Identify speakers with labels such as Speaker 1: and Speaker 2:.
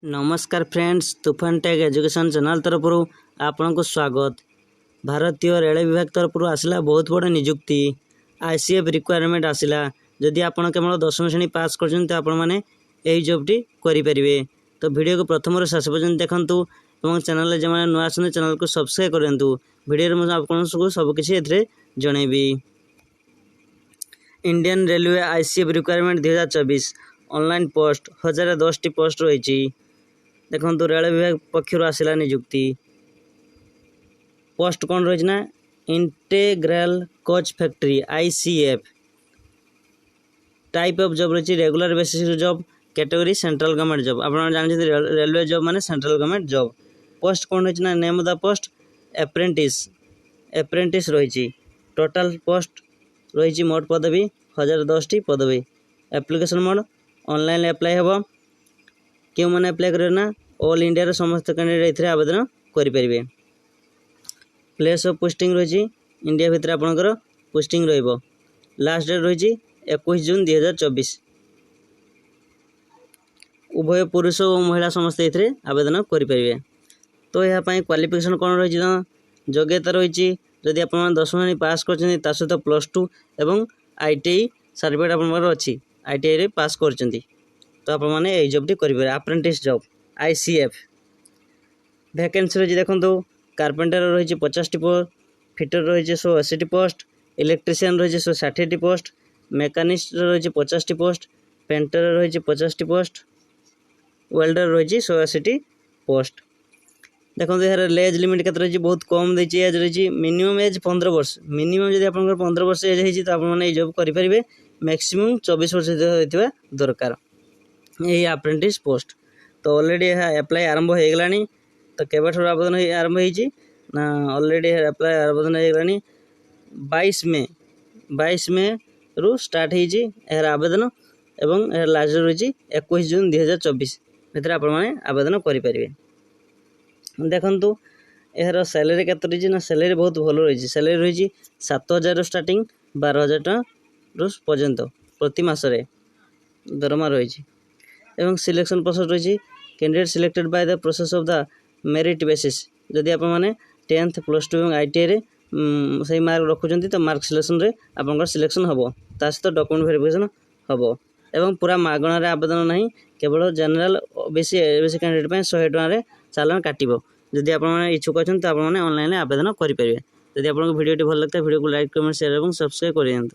Speaker 1: नमस्कार फ्रेंड्स, तूफान take education channel तरफ आपन को स्वागत। भारतीय रेल विभाग तरफ आसला बहुत बड़ निजुक्ति आईसीएफ रिक्वायरमेंट आसला। जदि आपन केवल 10वीं श्रेणी पास कर तो आपण मैंने यही जॉबटी करें। तो वीडियो को प्रथम शेष पर्यटन देखूँ और चैनल जो नुआ आसने चैनल को सब्सक्राइब करूँ। वीडियो में आपको सबकि जनइबी। Indian railway ICF recruitment 2024 online post 1010 टी पोस्ट रही। देखो रेल विभाग पक्षर आसला निजुक्ति। पोस्ट कौन रही ना integral coach factory ICF. Type of job रही regular basis job. Category central government job. आप जानते रेलवे जॉब माने सेंट्रल गवर्नमेंट जॉब। पोस्ट कौन रही ना name of the post apprentice रही। टोटाल पोस्ट रही मोट पदवी 1010 टी पदवी। एप्लिकेशन मोड ऑनलाइन अप्लाई हम। क्यों मैंने अप्लाई करें ना ऑल इंडिया समस्त कैंडिडेट ये आवेदन करेंगे। प्लेस ऑफ पोस्टिंग रही इंडिया भितर आपंकर पोस्टिंग रही। लास्ट डेट रही 21 जून 2024। उभय पुरुष और महिला समस्त ये आवेदन करेंगे। तो यहाँ क्वालिफिकेशन कौन रही योग्यता रही जदि आप 10वीं श्रेणी पास कर सहित +2 एवं आईटीआई सर्टिफिकेट आप अच्छी आईटीआई पास कर तो आप मैंने जॉबटी करेंगे। Apprentice job ICF. वैकेंसी रही देखो कारपेंटर रही 50 टी पोस्ट। फिटर रही 180 टी पोस्ट। इलेक्ट्रीशियन रही 160 टी पोस्ट। मेकानिस्ट रही 50 टी पोस्ट। पेंटर रही 50 टी पोस्ट। वेल्डर रही 180 टी पोस्ट। देखो यार एज लिमिट के रही बहुत कम देती। एज रही मिनिमम एज 15 वर्ष। मिनिमम जब आप 15 वर्ष एज होती तो आपने जॉब करेंगे। मैक्सिमम 24 वर्ष होता दरकार यही अप्रेंटिस पोस्ट। तो ऑलरेडी अप्लाई आरंभ हो गला। तो केवल आवेदन आरंभ हो ऑलरेडी अप्लाई आवेदन हो गला 22 मे रु स्टार्ट हो आवेदन एवं लास्ट रही 21 जून 2024 भर आप आवेदन करेंगे। देखु यार सैलरी के रही ना सैलरी बहुत भल रही। सैलरी रही 7,000 स्टार्टिंग 12,000 टका पर्यंत प्रति मासरे दरमा रही। एवं सिलेक्शन प्रोसेस रही candidate selected by the process of the merit basis. जदि आप 10th +2 और आईटीआई से मार्क रखुंट तो मार्क सिलेक्शन रे आपंकर सिलेक्शन हम सहित डॉक्यूमेंट वेरिफिकेशन हम एवं पूरा मागणार आवेदन ना केवल जनरल बेसी कैंडिडेट 100 टकर चालान काटो। जदि आप इच्छुक अच्छा तो आपने ऑनलाइन आवेदन करेंगे। जदि आपको वीडियो भल लगता है वीडियो को लाइक कमेंट शेयर और सब्सक्राइब करें।